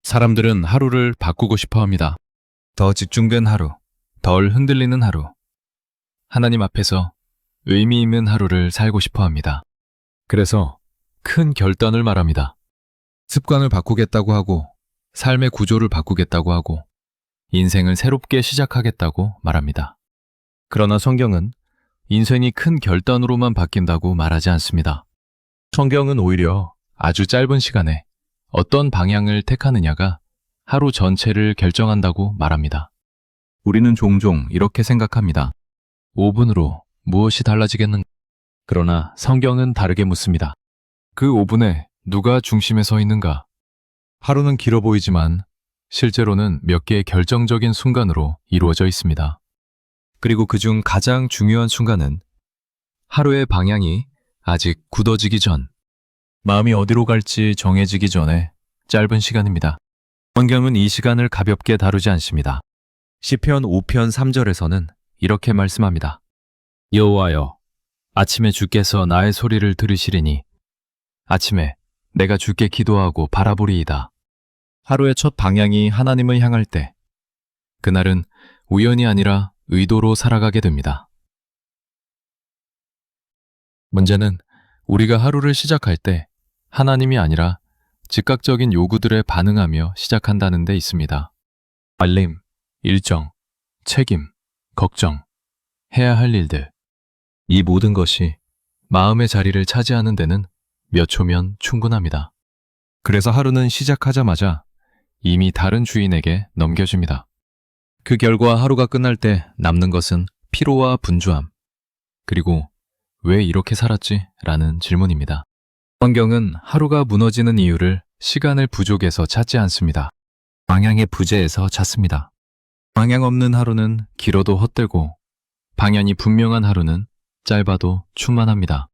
사람들은 하루를 바꾸고 싶어 합니다. 더 집중된 하루, 덜 흔들리는 하루. 하나님 앞에서 의미 있는 하루를 살고 싶어 합니다. 그래서 큰 결단을 말합니다. 습관을 바꾸겠다고 하고, 삶의 구조를 바꾸겠다고 하고, 인생을 새롭게 시작하겠다고 말합니다. 그러나 성경은 인생이 큰 결단으로만 바뀐다고 말하지 않습니다. 성경은 오히려 아주 짧은 시간에 어떤 방향을 택하느냐가 하루 전체를 결정한다고 말합니다. 우리는 종종 이렇게 생각합니다. 5분으로 무엇이 달라지겠는가? 그러나 성경은 다르게 묻습니다. 그 5분에 누가 중심에 서 있는가? 하루는 길어 보이지만 실제로는 몇 개의 결정적인 순간으로 이루어져 있습니다. 그리고 그중 가장 중요한 순간은 하루의 방향이 아직 굳어지기 전, 마음이 어디로 갈지 정해지기 전에 짧은 시간입니다. 성경은 이 시간을 가볍게 다루지 않습니다. 시편 5편 3절에서는 이렇게 말씀합니다. 여호와여, 아침에 주께서 나의 소리를 들으시리니 아침에 내가 주께 기도하고 바라보리이다. 하루의 첫 방향이 하나님을 향할 때 그날은 우연이 아니라 의도로 살아가게 됩니다. 문제는 우리가 하루를 시작할 때 하나님이 아니라 즉각적인 요구들에 반응하며 시작한다는 데 있습니다. 알림, 일정, 책임, 걱정, 해야 할 일들. 이 모든 것이 마음의 자리를 차지하는 데는 몇 초면 충분합니다. 그래서 하루는 시작하자마자 이미 다른 주인에게 넘겨집니다. 그 결과 하루가 끝날 때 남는 것은 피로와 분주함, 그리고 왜 이렇게 살았지? 라는 질문입니다. 성경은 하루가 무너지는 이유를 시간의 부족에서 찾지 않습니다. 방향의 부재에서 찾습니다. 방향 없는 하루는 길어도 헛되고 방향이 분명한 하루는 짧아도 충만합니다.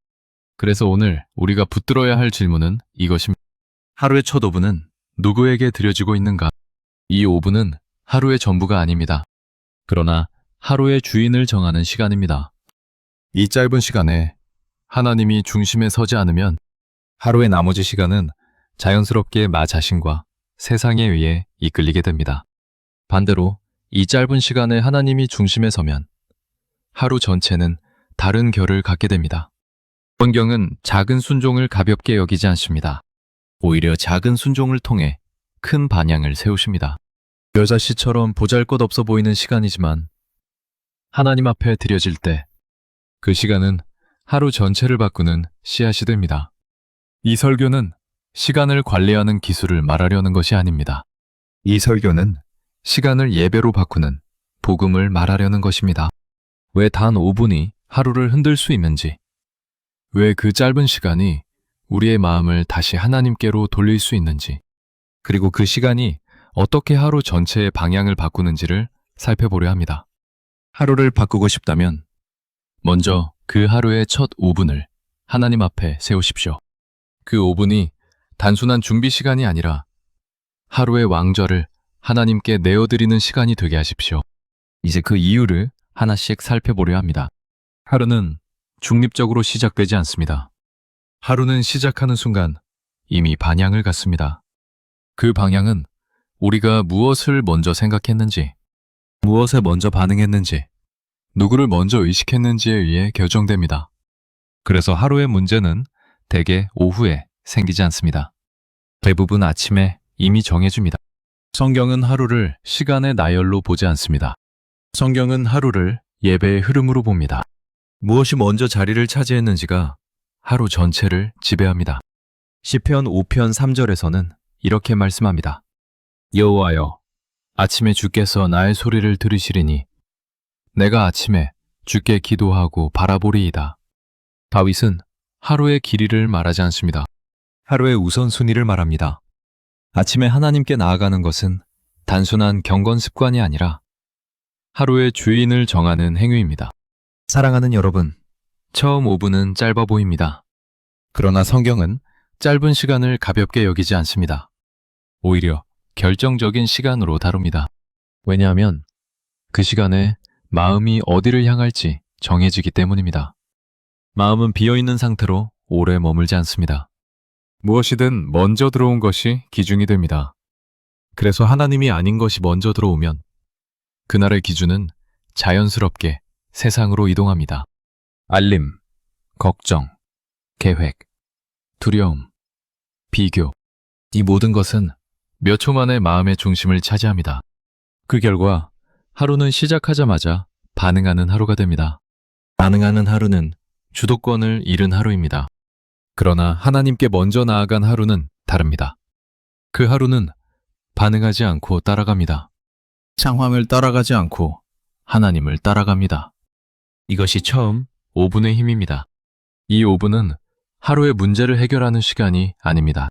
그래서 오늘 우리가 붙들어야 할 질문은 이것입니다. 하루의 첫 5분은 누구에게 드려지고 있는가? 이 5분은 하루의 전부가 아닙니다. 그러나 하루의 주인을 정하는 시간입니다. 이 짧은 시간에 하나님이 중심에 서지 않으면 하루의 나머지 시간은 자연스럽게 나 자신과 세상에 의해 이끌리게 됩니다. 반대로 이 짧은 시간에 하나님이 중심에 서면 하루 전체는 다른 결을 갖게 됩니다. 성경은 작은 순종을 가볍게 여기지 않습니다. 오히려 작은 순종을 통해 큰 반향을 세우십니다. 여자씨처럼 보잘것없어 보이는 시간이지만 하나님 앞에 드려질 때 그 시간은 하루 전체를 바꾸는 씨앗이 됩니다. 이 설교는 시간을 관리하는 기술을 말하려는 것이 아닙니다. 이 설교는 시간을 예배로 바꾸는 복음을 말하려는 것입니다. 왜 단 5분이 하루를 흔들 수 있는지, 왜 그 짧은 시간이 우리의 마음을 다시 하나님께로 돌릴 수 있는지, 그리고 그 시간이 어떻게 하루 전체의 방향을 바꾸는지를 살펴보려 합니다. 하루를 바꾸고 싶다면 먼저 그 하루의 첫 5분을 하나님 앞에 세우십시오. 그 5분이 단순한 준비 시간이 아니라 하루의 왕좌를 하나님께 내어드리는 시간이 되게 하십시오. 이제 그 이유를 하나씩 살펴보려 합니다. 하루는 중립적으로 시작되지 않습니다. 하루는 시작하는 순간 이미 방향을 갖습니다. 그 방향은 우리가 무엇을 먼저 생각했는지, 무엇에 먼저 반응했는지, 누구를 먼저 의식했는지에 의해 결정됩니다. 그래서 하루의 문제는 대개 오후에 생기지 않습니다. 대부분 아침에 이미 정해집니다. 성경은 하루를 시간의 나열로 보지 않습니다. 성경은 하루를 예배의 흐름으로 봅니다. 무엇이 먼저 자리를 차지했는지가 하루 전체를 지배합니다. 시편 5편 3절에서는 이렇게 말씀합니다. 여호와여, 아침에 주께서 나의 소리를 들으시리니 내가 아침에 주께 기도하고 바라보리이다. 다윗은 하루의 길이를 말하지 않습니다. 하루의 우선순위를 말합니다. 아침에 하나님께 나아가는 것은 단순한 경건 습관이 아니라 하루의 주인을 정하는 행위입니다. 사랑하는 여러분, 처음 5분은 짧아 보입니다. 그러나 성경은 짧은 시간을 가볍게 여기지 않습니다. 오히려 결정적인 시간으로 다룹니다. 왜냐하면 그 시간에 마음이 어디를 향할지 정해지기 때문입니다. 마음은 비어있는 상태로 오래 머물지 않습니다. 무엇이든 먼저 들어온 것이 기준이 됩니다. 그래서 하나님이 아닌 것이 먼저 들어오면 그날의 기준은 자연스럽게 세상으로 이동합니다. 알림, 걱정, 계획, 두려움, 비교. 이 모든 것은 몇 초 만에 마음의 중심을 차지합니다. 그 결과 하루는 시작하자마자 반응하는 하루가 됩니다. 반응하는 하루는 주도권을 잃은 하루입니다. 그러나 하나님께 먼저 나아간 하루는 다릅니다. 그 하루는 반응하지 않고 따라갑니다. 상황을 따라가지 않고 하나님을 따라갑니다. 이것이 처음 5분의 힘입니다. 이 5분은 하루의 문제를 해결하는 시간이 아닙니다.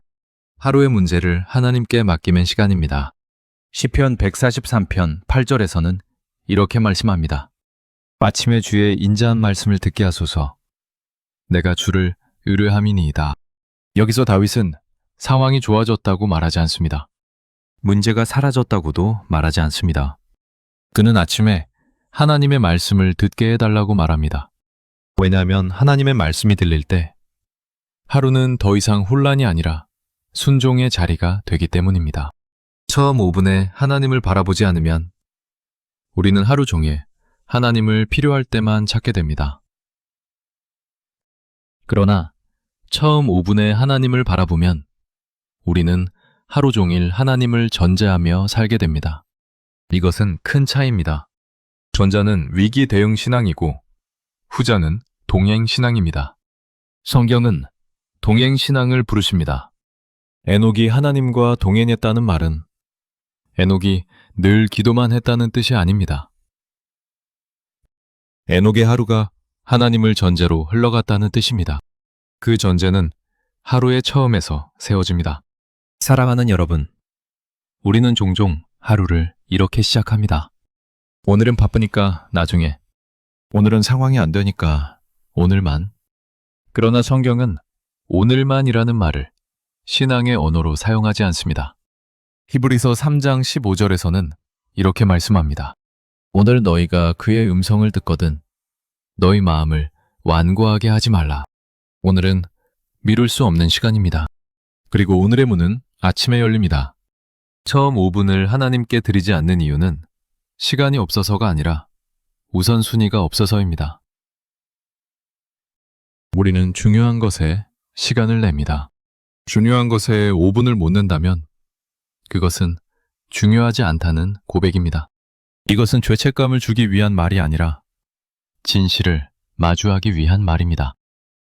하루의 문제를 하나님께 맡기는 시간입니다. 시편 143편 8절에서는 이렇게 말씀합니다. 마침내 주의 인자한 말씀을 듣게 하소서. 내가 주를 의뢰함이니이다. 여기서 다윗은 상황이 좋아졌다고 말하지 않습니다. 문제가 사라졌다고도 말하지 않습니다. 그는 아침에 하나님의 말씀을 듣게 해달라고 말합니다. 왜냐하면 하나님의 말씀이 들릴 때 하루는 더 이상 혼란이 아니라 순종의 자리가 되기 때문입니다. 처음 5분에 하나님을 바라보지 않으면 우리는 하루 종일 하나님을 필요할 때만 찾게 됩니다. 그러나 처음 5분에 하나님을 바라보면 우리는 하루 종일 하나님을 전제하며 살게 됩니다. 이것은 큰 차이입니다. 전자는 위기 대응 신앙이고 후자는 동행 신앙입니다. 성경은 동행 신앙을 부르십니다. 에녹이 하나님과 동행했다는 말은 에녹이 늘 기도만 했다는 뜻이 아닙니다. 에녹의 하루가 하나님을 전제로 흘러갔다는 뜻입니다. 그 전제는 하루의 처음에서 세워집니다. 사랑하는 여러분, 우리는 종종 하루를 이렇게 시작합니다. 오늘은 바쁘니까 나중에, 오늘은 상황이 안 되니까 오늘만. 그러나 성경은 오늘만이라는 말을 신앙의 언어로 사용하지 않습니다. 히브리서 3장 15절에서는 이렇게 말씀합니다. 오늘 너희가 그의 음성을 듣거든 너희 마음을 완고하게 하지 말라. 오늘은 미룰 수 없는 시간입니다. 그리고 오늘의 문은 아침에 열립니다. 처음 5분을 하나님께 드리지 않는 이유는 시간이 없어서가 아니라 우선순위가 없어서입니다. 우리는 중요한 것에 시간을 냅니다. 중요한 것에 5분을 못 낸다면 그것은 중요하지 않다는 고백입니다. 이것은 죄책감을 주기 위한 말이 아니라 진실을 마주하기 위한 말입니다.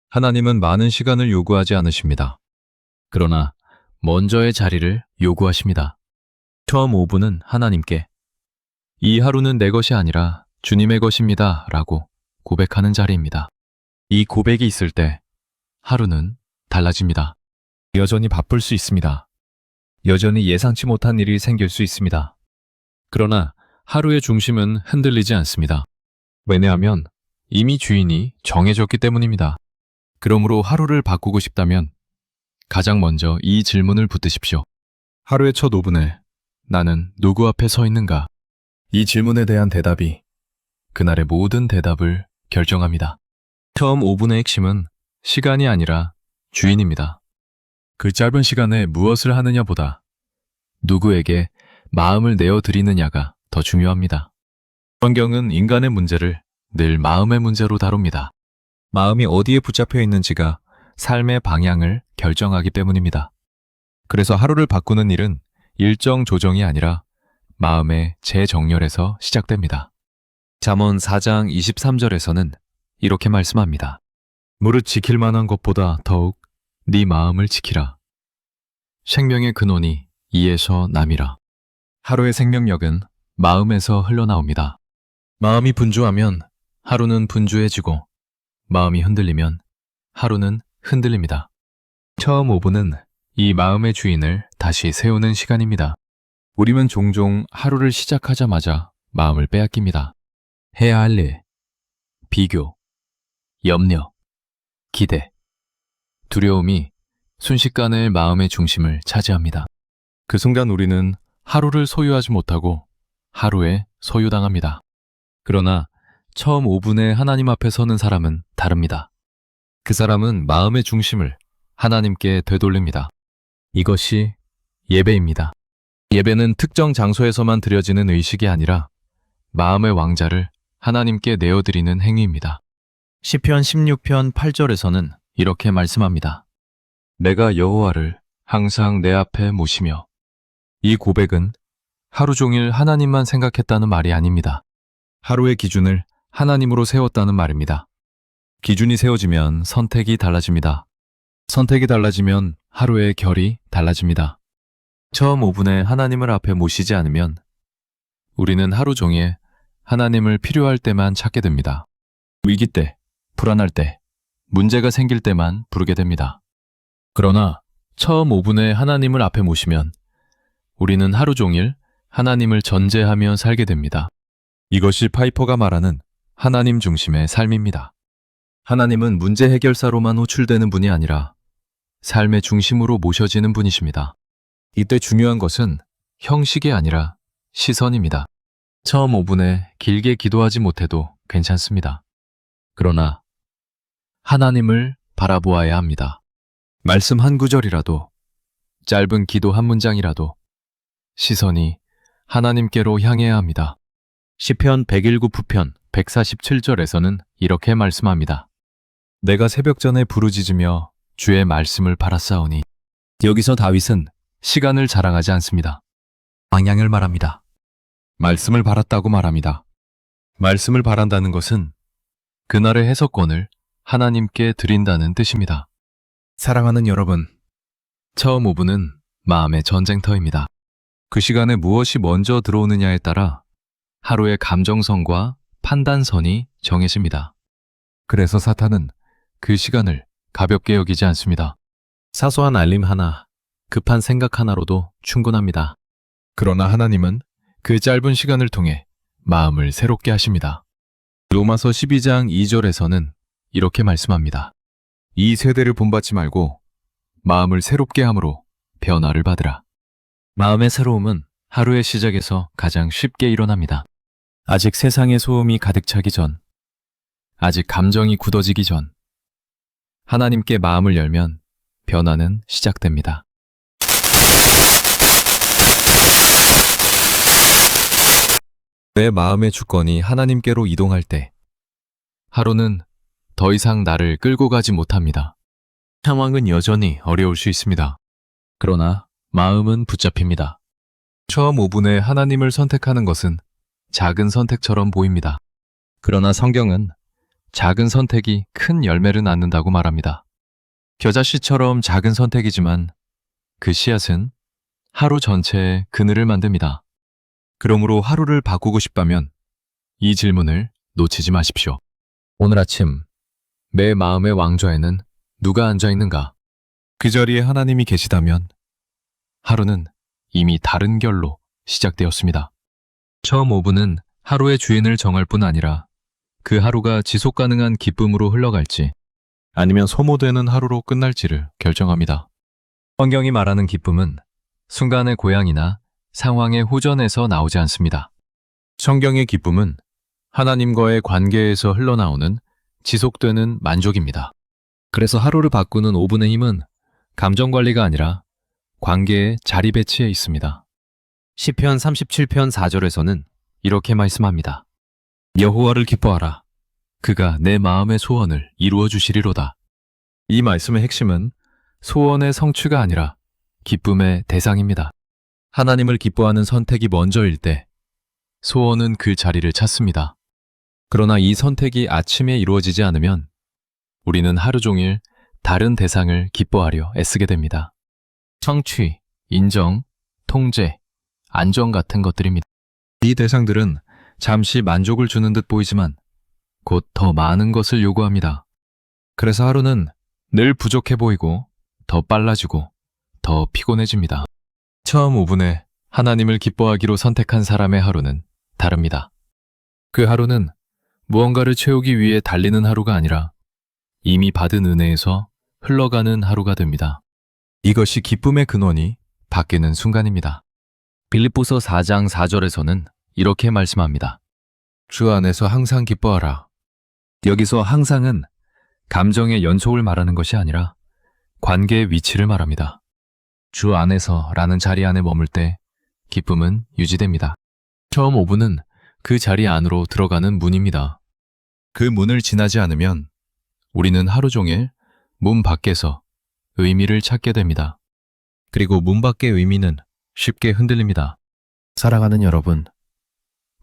하나님은 많은 시간을 요구하지 않으십니다. 그러나 먼저의 자리를 요구하십니다. 처음 5분은 하나님께 이 하루는 내 것이 아니라 주님의 것입니다 라고 고백하는 자리입니다. 이 고백이 있을 때 하루는 달라집니다. 여전히 바쁠 수 있습니다. 여전히 예상치 못한 일이 생길 수 있습니다. 그러나 하루의 중심은 흔들리지 않습니다. 왜냐하면 이미 주인이 정해졌기 때문입니다. 그러므로 하루를 바꾸고 싶다면 가장 먼저 이 질문을 붙드십시오. 하루의 첫 5분에 나는 누구 앞에 서 있는가? 이 질문에 대한 대답이 그날의 모든 대답을 결정합니다. 처음 5분의 핵심은 시간이 아니라 주인입니다. 그 짧은 시간에 무엇을 하느냐보다 누구에게 마음을 내어드리느냐가 더 중요합니다. 성경은 인간의 문제를 늘 마음의 문제로 다룹니다. 마음이 어디에 붙잡혀 있는지가 삶의 방향을 결정하기 때문입니다. 그래서 하루를 바꾸는 일은 일정 조정이 아니라 마음의 재정렬에서 시작됩니다. 잠언 4장 23절에서는 이렇게 말씀합니다. 무릇 지킬 만한 것보다 더욱 네 마음을 지키라. 생명의 근원이 이에서 남이라. 하루의 생명력은 마음에서 흘러나옵니다. 마음이 분주하면 하루는 분주해지고 마음이 흔들리면 하루는 흔들립니다. 처음 5분은 이 마음의 주인을 다시 세우는 시간입니다. 우리는 종종 하루를 시작하자마자 마음을 빼앗깁니다. 해야 할 일, 비교, 염려, 기대, 두려움이 순식간에 마음의 중심을 차지합니다. 그 순간 우리는 하루를 소유하지 못하고 하루에 소유당합니다. 그러나 처음 5분에 하나님 앞에 서는 사람은 다릅니다. 그 사람은 마음의 중심을 하나님께 되돌립니다. 이것이 예배입니다. 예배는 특정 장소에서만 드려지는 의식이 아니라 마음의 왕자를 하나님께 내어드리는 행위입니다. 시편 16편 8절에서는 이렇게 말씀합니다. 내가 여호와를 항상 내 앞에 모시며. 이 고백은 하루 종일 하나님만 생각했다는 말이 아닙니다. 하루의 기준을 하나님으로 세웠다는 말입니다. 기준이 세워지면 선택이 달라집니다. 선택이 달라지면 하루의 결이 달라집니다. 처음 5분에 하나님을 앞에 모시지 않으면 우리는 하루 종일 하나님을 필요할 때만 찾게 됩니다. 위기 때, 불안할 때, 문제가 생길 때만 부르게 됩니다. 그러나 처음 5분에 하나님을 앞에 모시면 우리는 하루 종일 하나님을 전제하며 살게 됩니다. 이것이 파이퍼가 말하는 하나님 중심의 삶입니다. 하나님은 문제 해결사로만 호출되는 분이 아니라 삶의 중심으로 모셔지는 분이십니다. 이때 중요한 것은 형식이 아니라 시선입니다. 처음 5분에 길게 기도하지 못해도 괜찮습니다. 그러나 하나님을 바라보아야 합니다. 말씀 한 구절이라도, 짧은 기도 한 문장이라도 시선이 하나님께로 향해야 합니다. 시편 119 부편 147절에서는 이렇게 말씀합니다. 내가 새벽 전에 부르짖으며 주의 말씀을 바라싸우니. 여기서 다윗은 시간을 자랑하지 않습니다. 방향을 말합니다. 말씀을 바랐다고 말합니다. 말씀을 바란다는 것은 그날의 해석권을 하나님께 드린다는 뜻입니다. 사랑하는 여러분, 처음 5분은 마음의 전쟁터입니다. 그 시간에 무엇이 먼저 들어오느냐에 따라 하루의 감정선과 판단선이 정해집니다. 그래서 사탄은 그 시간을 가볍게 여기지 않습니다. 사소한 알림 하나, 급한 생각 하나로도 충분합니다. 그러나 하나님은 그 짧은 시간을 통해 마음을 새롭게 하십니다. 로마서 12장 2절에서는 이렇게 말씀합니다. 이 세대를 본받지 말고 마음을 새롭게 함으로 변화를 받으라. 마음의 새로움은 하루의 시작에서 가장 쉽게 일어납니다. 아직 세상의 소음이 가득 차기 전, 아직 감정이 굳어지기 전, 하나님께 마음을 열면 변화는 시작됩니다. 내 마음의 주권이 하나님께로 이동할 때 하루는 더 이상 나를 끌고 가지 못합니다. 상황은 여전히 어려울 수 있습니다. 그러나 마음은 붙잡힙니다. 처음 5분에 하나님을 선택하는 것은 작은 선택처럼 보입니다. 그러나 성경은 작은 선택이 큰 열매를 낳는다고 말합니다. 겨자씨처럼 작은 선택이지만 그 씨앗은 하루 전체의 그늘을 만듭니다. 그러므로 하루를 바꾸고 싶다면 이 질문을 놓치지 마십시오. 오늘 아침 내 마음의 왕좌에는 누가 앉아 있는가? 그 자리에 하나님이 계시다면 하루는 이미 다른 결로 시작되었습니다. 처음 5분은 하루의 주인을 정할 뿐 아니라 그 하루가 지속 가능한 기쁨으로 흘러갈지 아니면 소모되는 하루로 끝날지를 결정합니다. 성경이 말하는 기쁨은 순간의 고향이나 상황의 호전에서 나오지 않습니다. 성경의 기쁨은 하나님과의 관계에서 흘러나오는 지속되는 만족입니다. 그래서 하루를 바꾸는 5분의 힘은 감정 관리가 아니라 관계의 자리 배치에 있습니다. 시편 37편 4절에서는 이렇게 말씀합니다. 여호와를 기뻐하라. 그가 내 마음의 소원을 이루어 주시리로다. 이 말씀의 핵심은 소원의 성취가 아니라 기쁨의 대상입니다. 하나님을 기뻐하는 선택이 먼저일 때 소원은 그 자리를 찾습니다. 그러나 이 선택이 아침에 이루어지지 않으면 우리는 하루 종일 다른 대상을 기뻐하려 애쓰게 됩니다. 성취, 인정, 통제, 안정 같은 것들입니다. 이 대상들은 잠시 만족을 주는 듯 보이지만 곧 더 많은 것을 요구합니다. 그래서 하루는 늘 부족해 보이고 더 빨라지고 더 피곤해집니다. 처음 5분에 하나님을 기뻐하기로 선택한 사람의 하루는 다릅니다. 그 하루는 무언가를 채우기 위해 달리는 하루가 아니라 이미 받은 은혜에서 흘러가는 하루가 됩니다. 이것이 기쁨의 근원이 바뀌는 순간입니다. 빌립보서 4장 4절에서는 이렇게 말씀합니다. 주 안에서 항상 기뻐하라. 여기서 항상은 감정의 연속을 말하는 것이 아니라 관계의 위치를 말합니다. 주 안에서 라는 자리 안에 머물 때 기쁨은 유지됩니다. 처음 5분은 그 자리 안으로 들어가는 문입니다. 그 문을 지나지 않으면 우리는 하루 종일 문 밖에서 의미를 찾게 됩니다. 그리고 문 밖의 의미는 쉽게 흔들립니다. 사랑하는 여러분,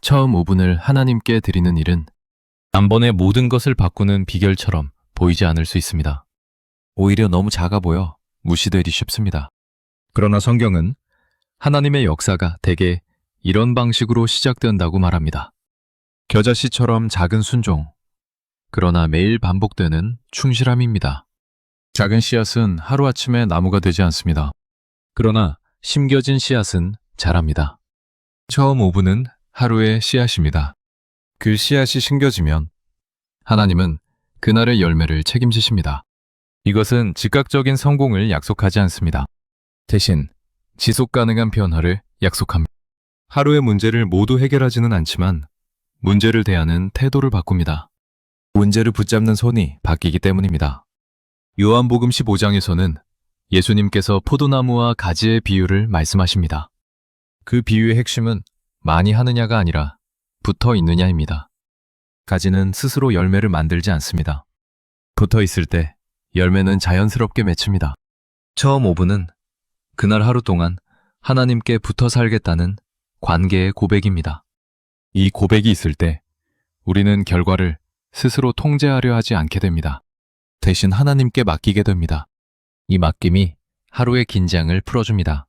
처음 5분을 하나님께 드리는 일은 단번에 모든 것을 바꾸는 비결처럼 보이지 않을 수 있습니다. 오히려 너무 작아 보여 무시되기 쉽습니다. 그러나 성경은 하나님의 역사가 대개 이런 방식으로 시작된다고 말합니다. 겨자씨처럼 작은 순종, 그러나 매일 반복되는 충실함입니다. 작은 씨앗은 하루아침에 나무가 되지 않습니다. 그러나 심겨진 씨앗은 자랍니다. 처음 5분은 하루의 씨앗입니다. 그 씨앗이 심겨지면 하나님은 그날의 열매를 책임지십니다. 이것은 즉각적인 성공을 약속하지 않습니다. 대신 지속 가능한 변화를 약속합니다. 하루의 문제를 모두 해결하지는 않지만 문제를 대하는 태도를 바꿉니다. 문제를 붙잡는 손이 바뀌기 때문입니다. 요한복음 15장에서는 예수님께서 포도나무와 가지의 비유를 말씀하십니다. 그 비유의 핵심은 많이 하느냐가 아니라 붙어 있느냐입니다. 가지는 스스로 열매를 만들지 않습니다. 붙어 있을 때 열매는 자연스럽게 맺힙니다. 처음 5분은 그날 하루 동안 하나님께 붙어 살겠다는 관계의 고백입니다. 이 고백이 있을 때 우리는 결과를 스스로 통제하려 하지 않게 됩니다. 대신 하나님께 맡기게 됩니다. 이 맡김이 하루의 긴장을 풀어줍니다.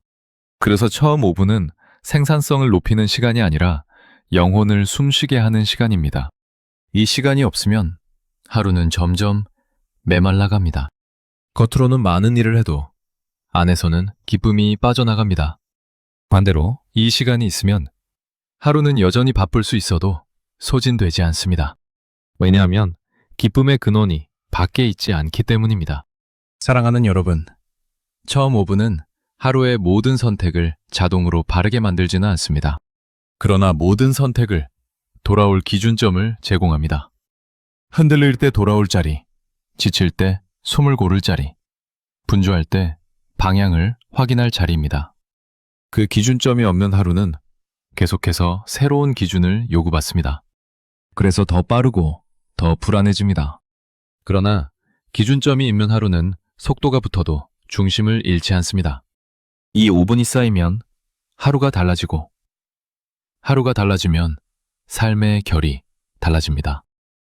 그래서 처음 5분은 생산성을 높이는 시간이 아니라 영혼을 숨쉬게 하는 시간입니다. 이 시간이 없으면 하루는 점점 메말라갑니다. 겉으로는 많은 일을 해도 안에서는 기쁨이 빠져나갑니다. 반대로 이 시간이 있으면 하루는 여전히 바쁠 수 있어도 소진되지 않습니다. 왜냐하면 기쁨의 근원이 밖에 있지 않기 때문입니다. 사랑하는 여러분, 처음 5분은 하루의 모든 선택을 자동으로 바르게 만들지는 않습니다. 그러나 모든 선택을 돌아올 기준점을 제공합니다. 흔들릴 때 돌아올 자리, 지칠 때 숨을 고를 자리, 분주할 때 방향을 확인할 자리입니다. 그 기준점이 없는 하루는 계속해서 새로운 기준을 요구받습니다. 그래서 더 빠르고 더 불안해집니다. 그러나 기준점이 있는 하루는 속도가 붙어도 중심을 잃지 않습니다. 이 5분이 쌓이면 하루가 달라지고, 하루가 달라지면 삶의 결이 달라집니다.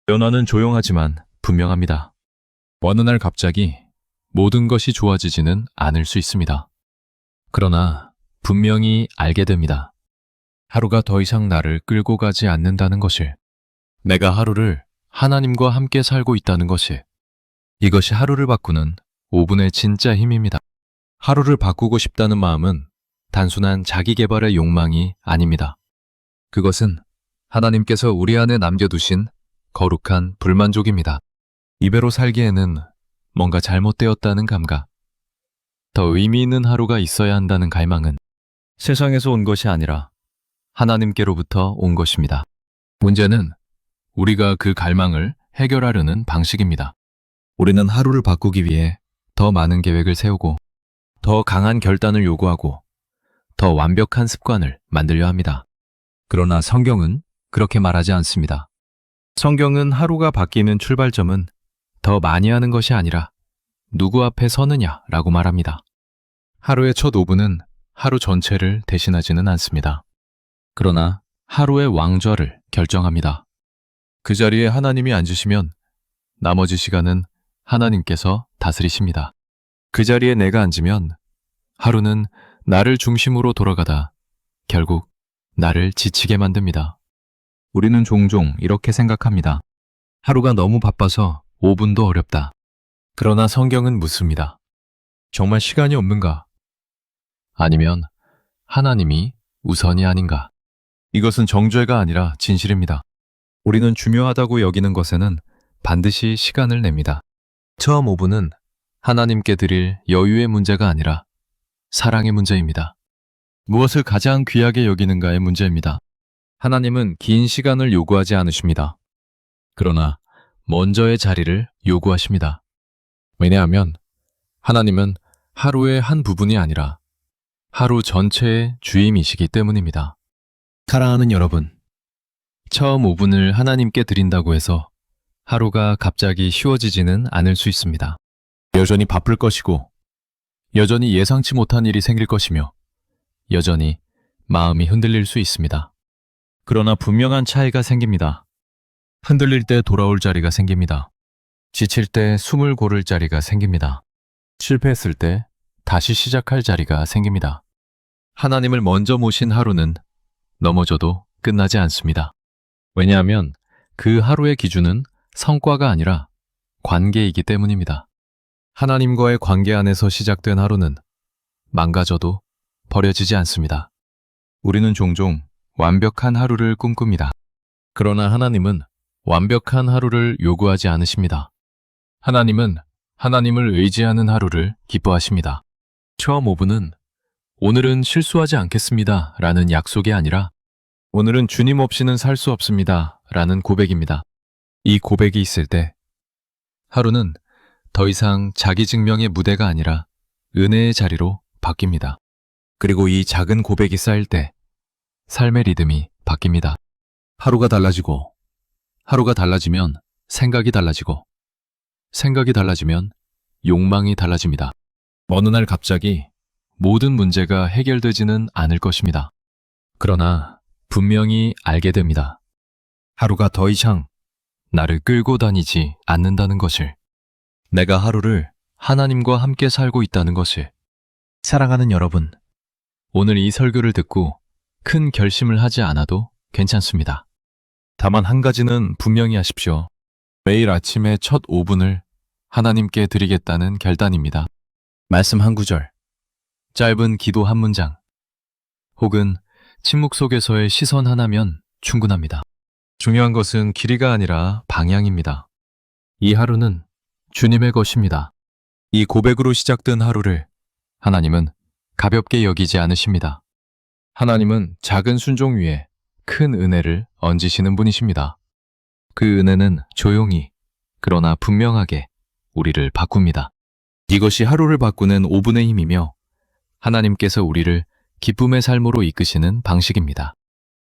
변화는 조용하지만 분명합니다. 어느 날 갑자기 모든 것이 좋아지지는 않을 수 있습니다. 그러나 분명히 알게 됩니다. 하루가 더 이상 나를 끌고 가지 않는다는 것을, 내가 하루를 하나님과 함께 살고 있다는 것을, 이것이 하루를 바꾸는 5분의 진짜 힘입니다. 하루를 바꾸고 싶다는 마음은 단순한 자기 개발의 욕망이 아닙니다. 그것은 하나님께서 우리 안에 남겨두신 거룩한 불만족입니다. 이대로 살기에는 뭔가 잘못되었다는 감각, 더 의미 있는 하루가 있어야 한다는 갈망은 세상에서 온 것이 아니라 하나님께로부터 온 것입니다. 문제는 우리가 그 갈망을 해결하려는 방식입니다. 우리는 하루를 바꾸기 위해 더 많은 계획을 세우고, 더 강한 결단을 요구하고, 더 완벽한 습관을 만들려 합니다. 그러나 성경은 그렇게 말하지 않습니다. 성경은 하루가 바뀌는 출발점은 더 많이 하는 것이 아니라 누구 앞에 서느냐라고 말합니다. 하루의 첫 5분은 하루 전체를 대신하지는 않습니다. 그러나 하루의 왕좌를 결정합니다. 그 자리에 하나님이 앉으시면 나머지 시간은 하나님께서 다스리십니다. 그 자리에 내가 앉으면 하루는 나를 중심으로 돌아가다 결국 나를 지치게 만듭니다. 우리는 종종 이렇게 생각합니다. 하루가 너무 바빠서 5분도 어렵다. 그러나 성경은 묻습니다. 정말 시간이 없는가? 아니면 하나님이 우선이 아닌가? 이것은 정죄가 아니라 진실입니다. 우리는 중요하다고 여기는 것에는 반드시 시간을 냅니다. 처음 5분은 하나님께 드릴 여유의 문제가 아니라 사랑의 문제입니다. 무엇을 가장 귀하게 여기는가의 문제입니다. 하나님은 긴 시간을 요구하지 않으십니다. 그러나 먼저의 자리를 요구하십니다. 왜냐하면 하나님은 하루의 한 부분이 아니라 하루 전체의 주임이시기 때문입니다. 사랑하는 여러분, 처음 5분을 하나님께 드린다고 해서 하루가 갑자기 쉬워지지는 않을 수 있습니다. 여전히 바쁠 것이고, 여전히 예상치 못한 일이 생길 것이며, 여전히 마음이 흔들릴 수 있습니다. 그러나 분명한 차이가 생깁니다. 흔들릴 때 돌아올 자리가 생깁니다. 지칠 때 숨을 고를 자리가 생깁니다. 실패했을 때 다시 시작할 자리가 생깁니다. 하나님을 먼저 모신 하루는 넘어져도 끝나지 않습니다. 왜냐하면 그 하루의 기준은 성과가 아니라 관계이기 때문입니다. 하나님과의 관계 안에서 시작된 하루는 망가져도 버려지지 않습니다. 우리는 종종 완벽한 하루를 꿈꿉니다. 그러나 하나님은 완벽한 하루를 요구하지 않으십니다. 하나님은 하나님을 의지하는 하루를 기뻐하십니다. 처음 5분은 오늘은 실수하지 않겠습니다 라는 약속이 아니라 오늘은 주님 없이는 살 수 없습니다 라는 고백입니다. 이 고백이 있을 때 하루는 더 이상 자기 증명의 무대가 아니라 은혜의 자리로 바뀝니다. 그리고 이 작은 고백이 쌓일 때 삶의 리듬이 바뀝니다. 하루가 달라지고, 하루가 달라지면 생각이 달라지고, 생각이 달라지면 욕망이 달라집니다. 어느 날 갑자기 모든 문제가 해결되지는 않을 것입니다. 그러나 분명히 알게 됩니다. 하루가 더 이상 나를 끌고 다니지 않는다는 것을, 내가 하루를 하나님과 함께 살고 있다는 것을. 사랑하는 여러분, 오늘 이 설교를 듣고 큰 결심을 하지 않아도 괜찮습니다. 다만 한 가지는 분명히 하십시오. 매일 아침의 첫 5분을 하나님께 드리겠다는 결단입니다. 말씀 한 구절, 짧은 기도 한 문장, 혹은 침묵 속에서의 시선 하나면 충분합니다. 중요한 것은 길이가 아니라 방향입니다. 이 하루는 주님의 것입니다. 이 고백으로 시작된 하루를 하나님은 가볍게 여기지 않으십니다. 하나님은 작은 순종 위에 큰 은혜를 얹으시는 분이십니다. 그 은혜는 조용히, 그러나 분명하게 우리를 바꿉니다. 이것이 하루를 바꾸는 5분의 힘이며 하나님께서 우리를 기쁨의 삶으로 이끄시는 방식입니다.